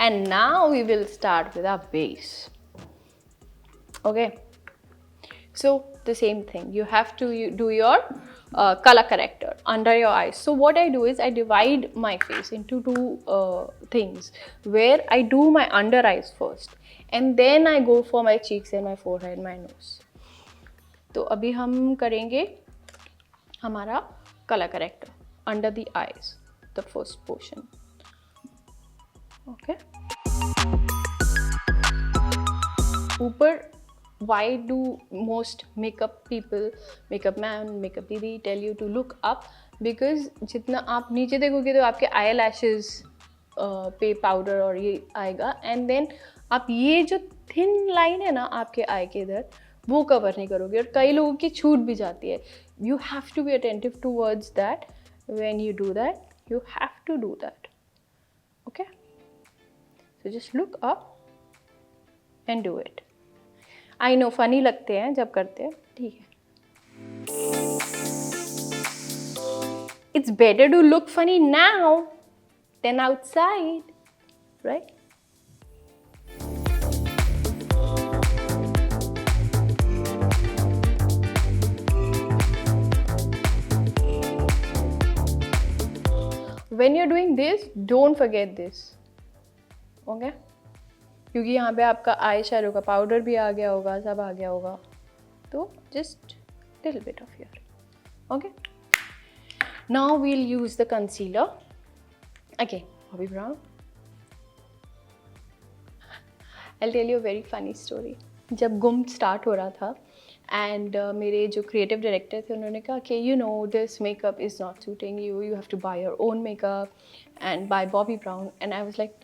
And now we will start with our base. Okay, so the same thing, you have to do your color corrector under your eyes. So what I do is I divide my face into two things, where I do my under eyes first and then I go for my cheeks and my forehead, my nose. तो अभी हम करेंगे हमारा color corrector under the eyes, the first portion. Okay, ऊपर why do most makeup people, makeup man, makeup दीदी tell you to look up? Because जितना आप नीचे देखोगे तो आपके eyelashes पे पाउडर और ये आएगा, एंड देन आप ये जो थिन लाइन है ना आपके आई के इधर, वो कवर नहीं करोगे और कई लोगों की छूट भी जाती है. You have to be attentive towards that. When you do that you have to do that. Okay, so just look up and do it. I know funny लगते हैं जब करते हैं, ठीक है. It's better to look funny now than outside, right? When you're doing this, don't forget this. Okay? क्योंकि यहाँ पे आपका आई शैडो का पाउडर भी आ गया होगा, सब आ गया होगा, तो just little bit of here. Okay? Now we'll use the concealer. Okay, Bobbi Brown. I'll tell you a very funny story. जब गुम स्टार्ट हो रहा था एंड मेरे जो क्रिएटिव डायरेक्टर थे उन्होंने कहा कि you know this makeup is not suiting you, you have to buy your own makeup and buy Bobbi Brown. And I was like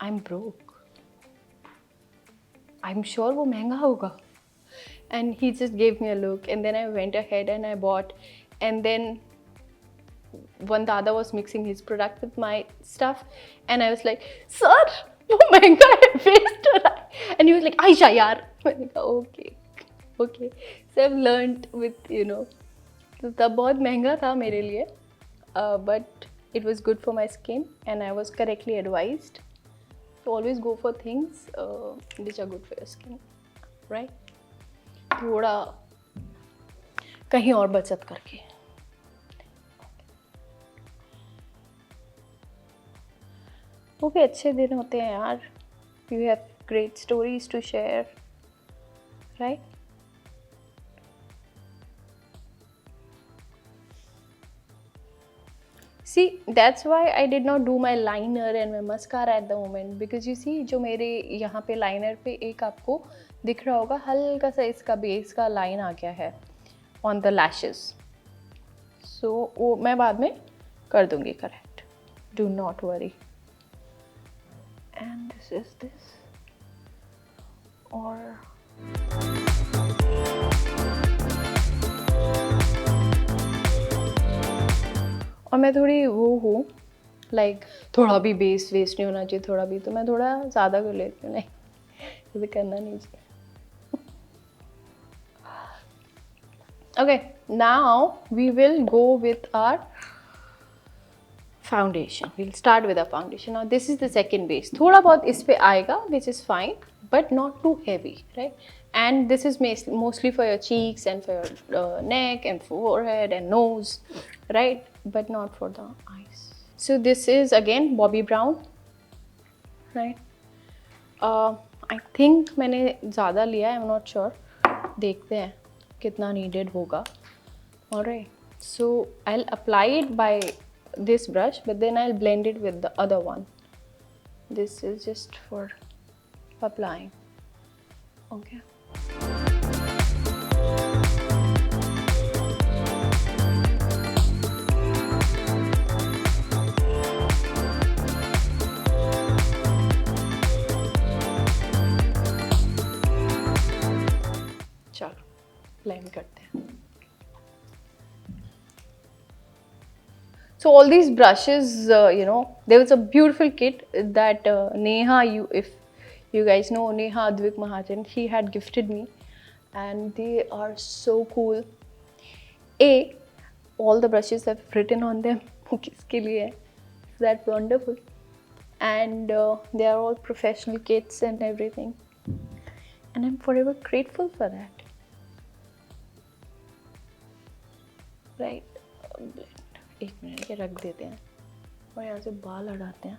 I am broke, I am sure वो महंगा होगा. And he just gave me a look and then I went ahead and I bought. And then one dada was mixing his product with my stuff and I was like, sir, वो महंगा है, waste हो रहा है. And he was like, Ayesha यार. मैंने कहा okay. So I've learned with, you know, तो तब बहुत महंगा था मेरे लिए, but it was good for my skin and I was correctly advised to always go for things which are good for your skin, right? थोड़ा कहीं और बचत करके. वो भी अच्छे दिन होते हैं यार. You have great stories to share, right? See that's why I did not do my liner and my mascara at the moment, because you see जो मेरे यहाँ पे लाइनर पे एक आपको दिख रहा होगा हल्का सा इसका बेस का लाइन आ गया है ऑन द लैशेस. सो वो मैं बाद में कर दूँगी correct, do not worry. And this is this, or और मैं थोड़ी वो हूँ लाइक थोड़ा भी बेस वेस्ट नहीं होना चाहिए, थोड़ा भी, तो मैं थोड़ा ज़्यादा कर लेती हूँ. नहीं, इसे करना नहीं चाहिए. Okay, now we will go with our foundation. We'll start with our foundation. Now this is the second base. थोड़ा बहुत इस पे आएगा, which is fine, but not too heavy, right? And this is mostly for your cheeks and for your neck and forehead and nose, right? But not for the eyes. So this is again Bobbi Brown, right? I think मैंने ज़्यादा लिया है, I'm not sure. देखते हैं कितना needed होगा. Alright. So I'll apply it by this brush, but then I'll blend it with the other one. This is just for applying. Okay. चलो blend करते हैं. So all these brushes, you know, there was a beautiful kit that Neha, if you guys know Neha Advik Mahajan, she had gifted me, and they are so cool. All the brushes have written on them. किसके लिए है? Is that wonderful? and they are all professional kits and everything, and I'm forever grateful for that. Right. एक minute के रख देते हैं और यहाँ से बाल हटाते हैं.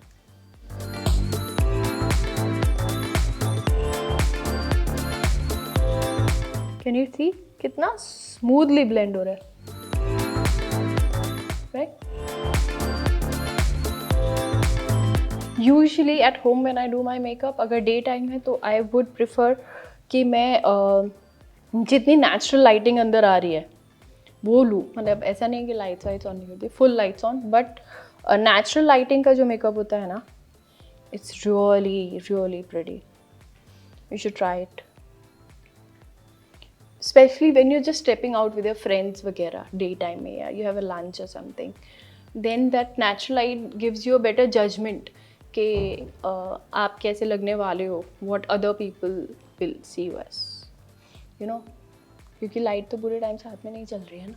Can you see कितना smoothly blend हो रहा है, right? Usually at home when I do my makeup, अगर डे टाइम है तो I would prefer कि मैं जितनी नेचुरल लाइटिंग अंदर आ रही है वो लूँ. मतलब ऐसा नहीं कि लाइट्स वाइट्स ऑन नहीं होती, full lights on, but natural lighting का जो मेकअप होता है ना, it's really really pretty. You should try it, especially when you're just stepping out with your friends वगैरह daytime में, या you have a lunch or something, then that natural light gives you a better judgment कि आप कैसे लगने वाले हो, what other people will see you as, you know, क्योंकि लाइट तो पूरे टाइम साथ में नहीं चल रही है ना.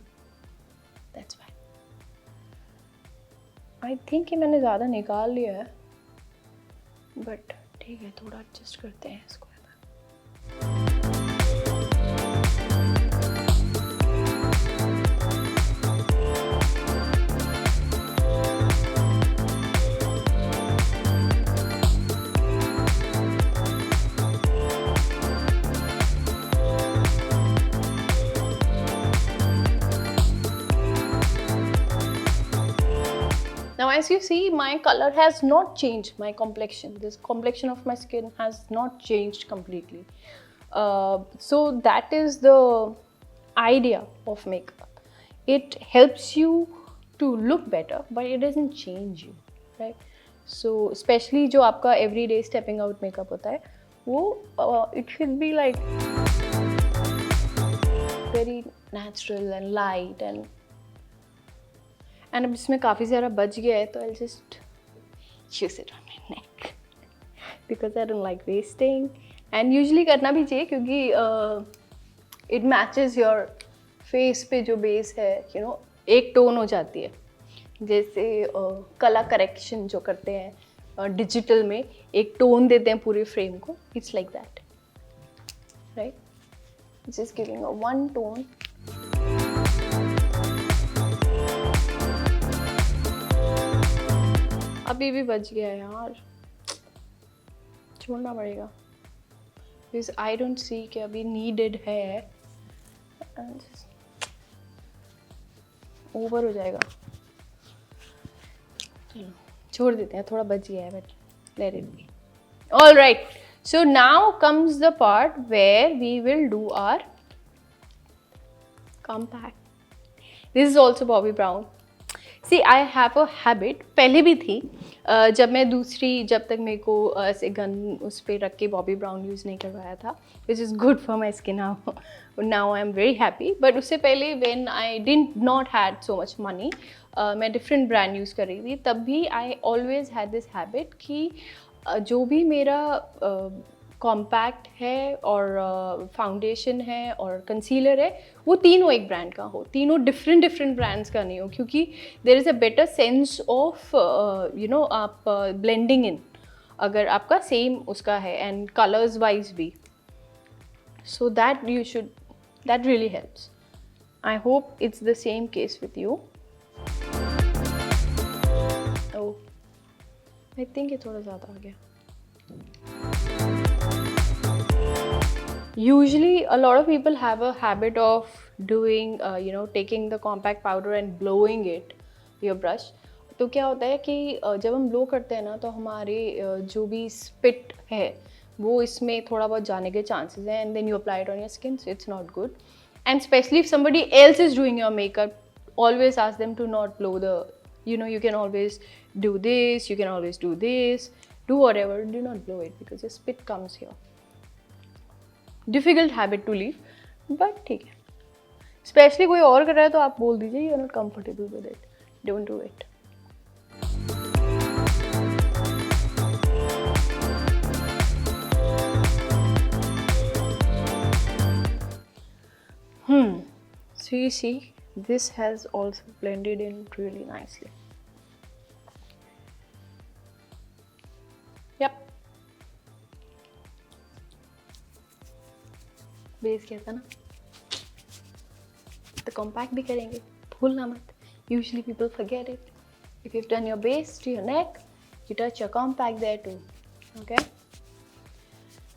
That's why. I think कि मैंने ज़्यादा निकाल लिया है, but ठीक है, थोड़ा एडजस्ट करते हैं इसको. Now as you see, my color has not changed, my complexion. This complexion of my skin has not changed completely. So that is the idea of makeup. It helps you to look better, but it doesn't change you, right? So especially जो आपका everyday stepping out makeup होता है, वो it should be like very natural and light and अब इसमें काफ़ी सारा बच गया है तो I'll just use it on my neck because I don't like wasting, and usually करना भी चाहिए क्योंकि it matches your face पे जो बेस है, you know, एक टोन हो जाती है. जैसे कलर करेक्शन जो करते हैं डिजिटल में, एक टोन देते हैं पूरे फ्रेम को. It's like that, right? Just giving a one tone. अभी भी बच गया है यार, छोड़ना पड़ेगा बिकॉज आई डोंट सी कि अभी नीडेड है. ओवर हो जाएगा, चलो छोड़ देते हैं, थोड़ा बच गया है but let it be. All right, so now comes the part where we will do our compact. This is also Bobbi Brown. See I have a habit, पहले भी थी, जब मैं जब तक मेरे को ऐसे गन उस पर रख के बॉबी ब्राउन यूज़ नहीं करवाया था, which is good for my skin. Now I am very happy. But उससे पहले when I didn't not had so much money, मैं डिफरेंट ब्रांड यूज़ कर रही थी, तब भी I always had this habit कि जो भी मेरा कॉम्पैक्ट है और फाउंडेशन है और कंसीलर है, वो तीनों एक ब्रांड का हो, तीनों डिफरेंट ब्रांड्स का नहीं हो, क्योंकि there is a better sense of you know आप ब्लेंडिंग इन अगर आपका सेम उसका है, एंड कलर्स वाइज भी. So that you should, that really helps. I hope it's the same case with you. Oh, I think ये थोड़ा ज़्यादा आ गया. Usually a lot of people have a habit of doing you know, taking the compact powder and blowing it with your brush. तो क्या होता है कि जब हम ब्लो करते हैं ना, तो हमारे जो भी स्पिट है वो इसमें थोड़ा बहुत जाने के चांसेस हैं, and then you apply it on your skin, so it's not good. And specially if somebody else is doing your makeup, always ask them to not blow the, you know, you can always do this, you can always do this, do whatever, do not blow it because your spit comes here. Difficult habit to leave, but ठीक है. Specially कोई और कर रहा है तो आप बोल दीजिए you are not comfortable with it, don't do it. So you see, this has also blended in really nicely. Yep. Base क्या था ना, तो कॉम्पैक्ट भी करेंगे, भूलना मत. Usually people forget it. If you've done your base to your neck, you touch your compact there too. Okay?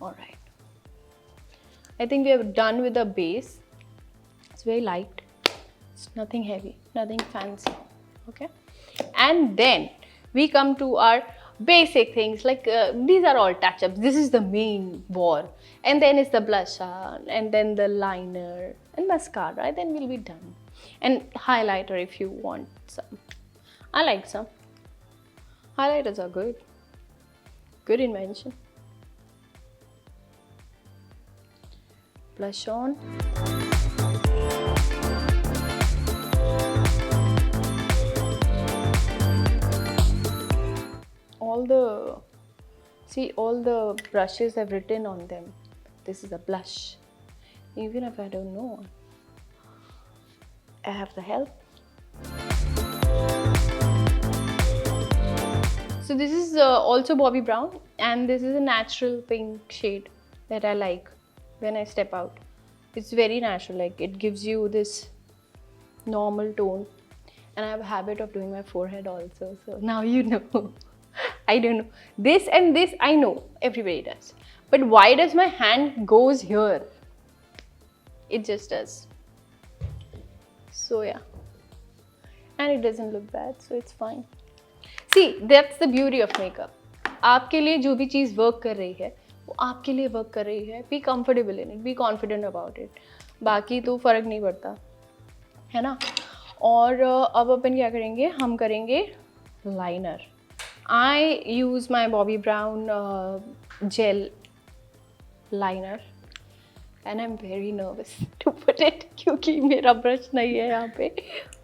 Alright. I think we are done with the base. It's very light. It's nothing heavy, nothing fancy. Okay? And then we come to our basic things like these are all touch-ups. This is the main war. And then it's the blush on, and then the liner and mascara, and then we'll be done. And highlighter if you want some. I like some. Highlighters are good. Good invention. Blush on. All the brushes have written on them, this is a blush. Even if I don't know, I have the help. So this is also Bobbi Brown, and this is a natural pink shade that I like when I step out. It's very natural, like it gives you this normal tone, and I have a habit of doing my forehead also, so now you know. I don't know. This and this I know, everybody does. But why does my hand goes here? It just does. So yeah. And it doesn't look bad, so it's fine. See, that's the beauty of makeup. आपके लिए जो भी चीज़ work कर रही है, वो आपके लिए वर्क कर रही है. Be comfortable in it, be confident about it. बाकी तो फ़र्क नहीं पड़ता, है ना? और अब अपन क्या करेंगे? हम करेंगे liner. I use my Bobbi Brown gel liner and I'm very nervous to put it क्योंकि मेरा ब्रश नहीं है यहाँ पे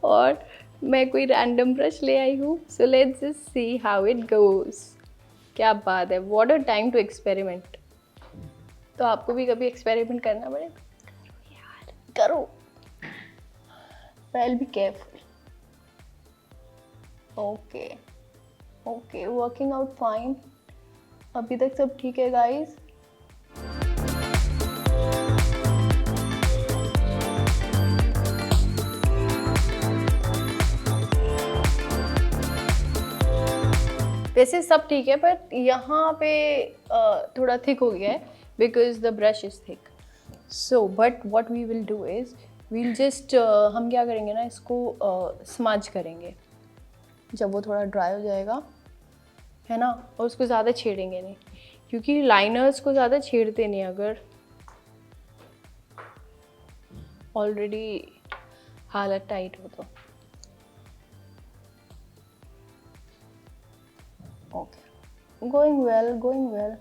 और मैं कोई रैंडम ब्रश ले आई हूँ. So let's just see how it goes. क्या बात है, what a time to experiment. तो आपको भी कभी एक्सपेरिमेंट करना पड़ेगा, करो यार, करो. But I'll be careful. Okay, working out fine. अभी तक सब ठीक है guys. वैसे सब ठीक है, पर यहाँ पे थोड़ा थिक हो गया है because the brush is thick. So, but what we will do is we'll just हम क्या करेंगे ना, इसको स्मज करेंगे जब वो थोड़ा ड्राई हो जाएगा, है ना. और उसको ज़्यादा छेड़ेंगे नहीं क्योंकि लाइनर्स को ज़्यादा छेड़ते नहीं अगर ऑलरेडी हालत टाइट हो तो. Okay, going well.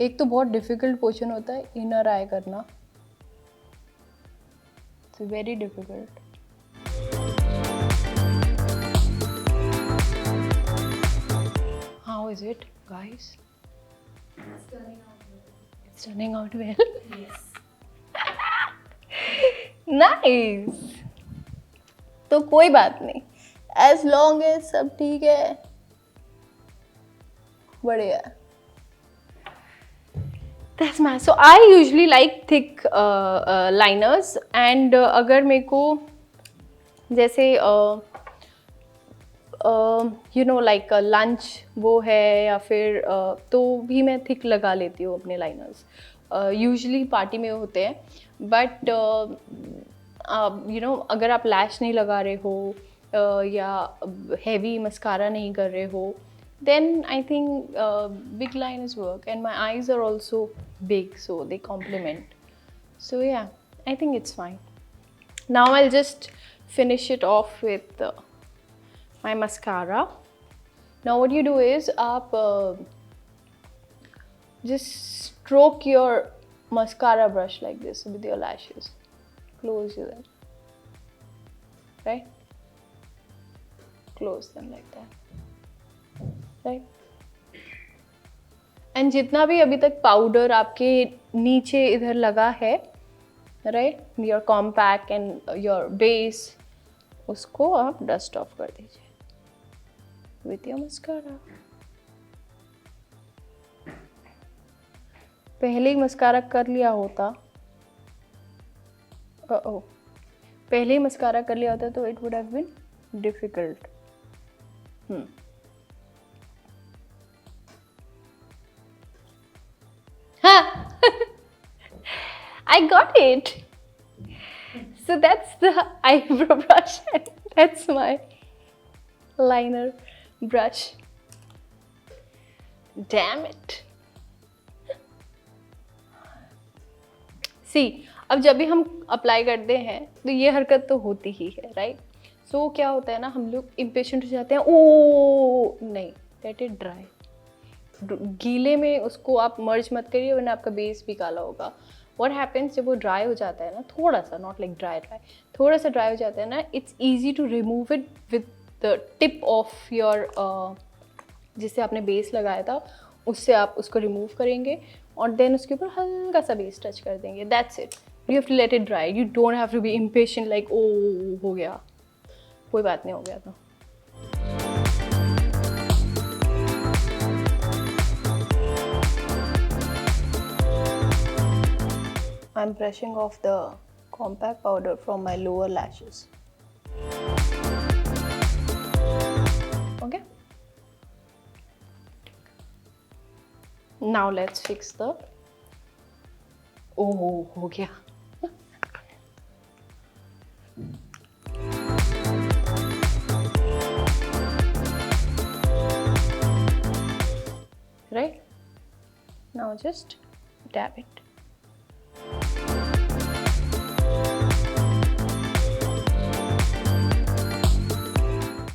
एक तो बहुत डिफ़िकल्ट पोर्शन होता है इनर आई करना. It's very difficult. How is it guys? It's turning out well. Yes. Nice. तो कोई बात नहीं, as long as सब ठीक है, बढ़िया. That's my. So I usually like thick liners, and अगर मेरे को जैसे लाइक लंच वो है या फिर तो भी मैं थिक लगा लेती हूँ अपने लाइनर्स. यूजुअली पार्टी में होते हैं, बट अगर आप लैश नहीं लगा रहे हो या हैवी मस्कारा नहीं कर रहे हो, then I think big liners work, and my eyes are also big, so they complement. So yeah, I think it's fine. Now I'll just finish it off with my mascara. Now what you do is आप just stroke your mascara brush like this with your lashes. Close them, right? Close them like that. Right. And जितना भी अभी तक powder आपके नीचे इधर लगा है right, your compact and your base, उसको आप डस्ट ऑफ कर दीजिए विथ योर मस्कारा। पहले ही मस्कारा कर लिया होता, पहले ही मस्कारा कर लिया होता तो it would have been difficult. हाँ, I got it. So that's the eyebrow brush and that's my liner brush. Damn it. See, अब जब भी हम अप्लाई करते हैं तो ये हरकत तो होती ही है, राइट? सो क्या होता है ना, हम लोग इम्पेशेंट हो जाते हैं, ओ नहीं, लेट इट ड्राई। गीले में उसको आप मर्ज मत करिए वरना आपका बेस भी काला होगा। व्हाट हैपेंस, जब वो ड्राई हो जाता है ना, थोड़ा सा, नॉट लाइक ड्राई, थोड़ा सा ड्राई हो जाता है ना, it's easy to remove it with the tip of your, जिससे आपने बेस लगाया था उससे आप उसको रिमूव करेंगे और देन उसके ऊपर हल्का सा बेस टच कर देंगे। That's it, you have to let it dry, you don't have to be impatient like ओ हो गया, कोई बात नहीं, हो गया तो। I'm brushing off the compact powder from my lower lashes. Okay. Now let's fix the. Oh, हो गया. Right. Now just dab it.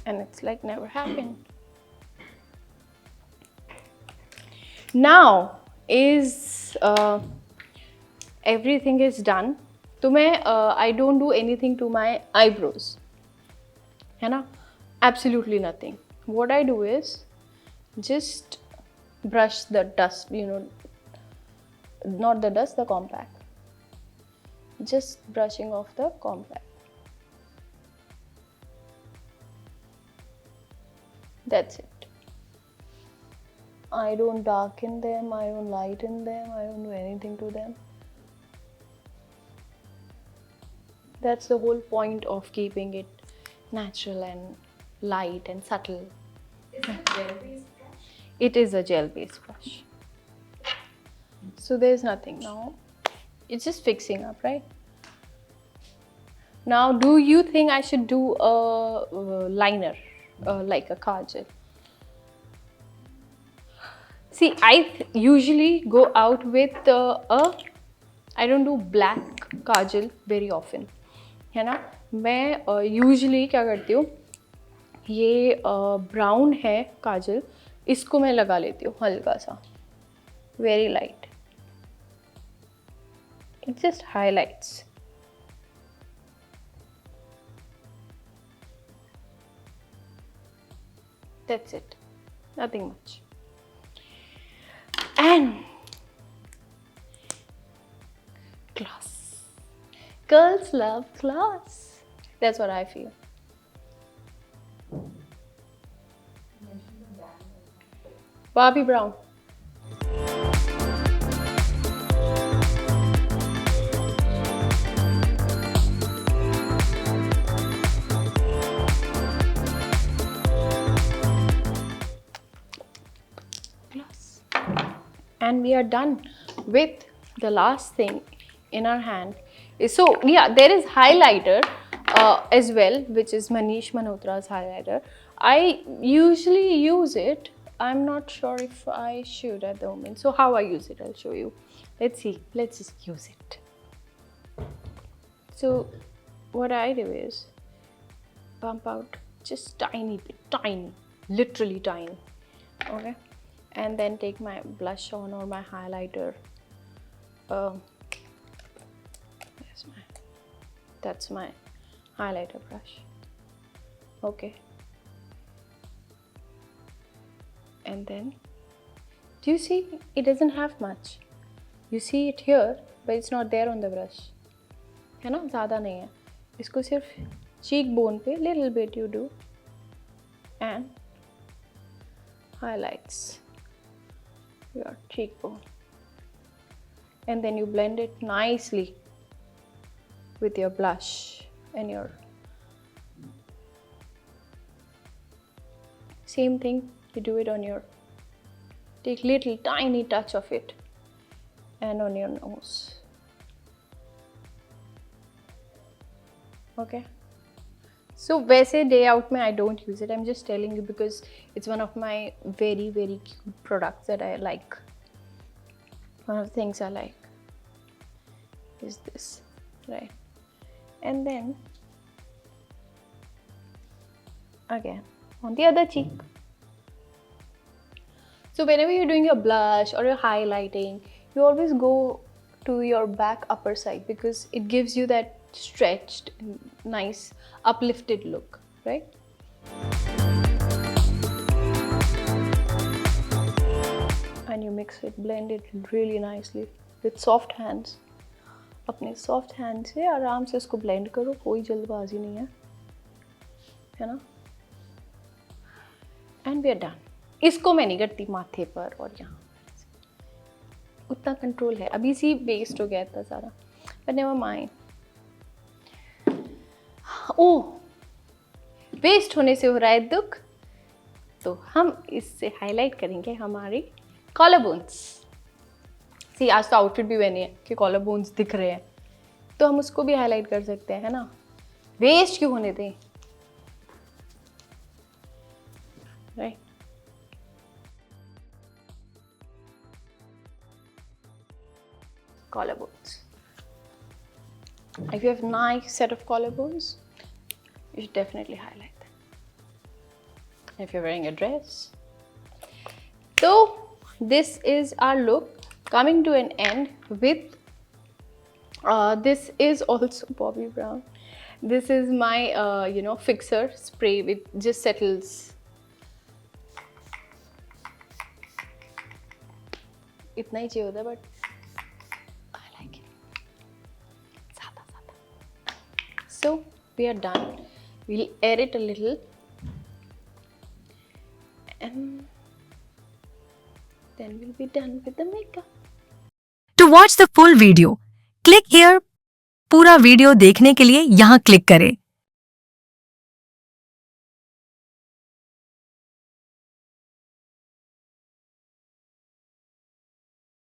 And it's like never happened. Now is everything is done. तो मैं I don't do anything to my eyebrows, है ना? Absolutely nothing. What I do is just brush the dust, you know, not the dust, the compact. Just brushing off the compact. That's it. I don't darken them, I don't lighten them, I don't do anything to them. That's the whole point of keeping it natural and light and subtle. Is it a gel-based brush? It is a gel-based brush. So there's nothing now. It's just fixing up, right? Now, do you think I should do a liner, like a kajal? See, I usually go out with I don't do black kajal very often, है ना? मैं usually क्या करती हूँ, ये brown है काजल, इसको मैं लगा लेती हूँ हल्का सा, very light. It just highlights. That's it. Nothing much. And gloss. Girls love gloss. That's what I feel. Barbie Brown. Gloss. And we are done with the last thing in our hand. So yeah, there is highlighter as well, which is Manish Malhotra's highlighter. I usually use it. I'm not sure if I should at the moment. So how I use it, I'll show you. Let's see. Let's just use it. So what I do is pump out just tiny bit, tiny, literally tiny. Okay. And then take my blush on or my highlighter. That's my highlighter brush. Okay. And then, do you see? It doesn't have much. You see it here, but it's not there on the brush. है ना, ज़्यादा नहीं है. इसको सिर्फ cheek bone पे little bit you do and highlights your cheekbone, and then you blend it nicely with your blush and your same thing. You do it on your, take little tiny touch of it and on your nose. Okay, so वैसे day out में I don't use it. I'm just telling you because it's one of my very cute products that I like. One of the things I like is this, right? And then again on the other cheek. So whenever you're doing your blush or you're highlighting, you always go to your back upper side because it gives you that stretched, nice, uplifted look, right? And you mix it, blend it really nicely with soft hands. अपने soft hands से आराम से इसको blend करो, कोई जल्दबाजी नहीं है ना? And we are done. इसको मैं नहीं करती माथे पर और यहाँ, उतना कंट्रोल है. अभी सी वेस्ट हो गया इतना सारा, but never mind. Oh, waste होने से हो रहा है दुख, तो हम इससे हाईलाइट करेंगे हमारी कॉलर बोन्स. सी आज तो आउटफिट भी बनी है कि कॉलर बोन्स दिख रहे हैं, तो हम उसको भी हाईलाइट कर सकते हैं, है ना? वेस्ट क्यों होने दें, right? Collarbones. If you have nice set of collarbones, you should definitely highlight them. If you're wearing a dress. So this is our look coming to an end with this is also Bobbi Brown. This is my fixer spray which just settles. इतना ही चाहिए होता है, but so we are done. We'll air it a little and then we'll be done with the makeup. To watch the full video, click here. पूरा video देखने के लिए यहाँ click करें.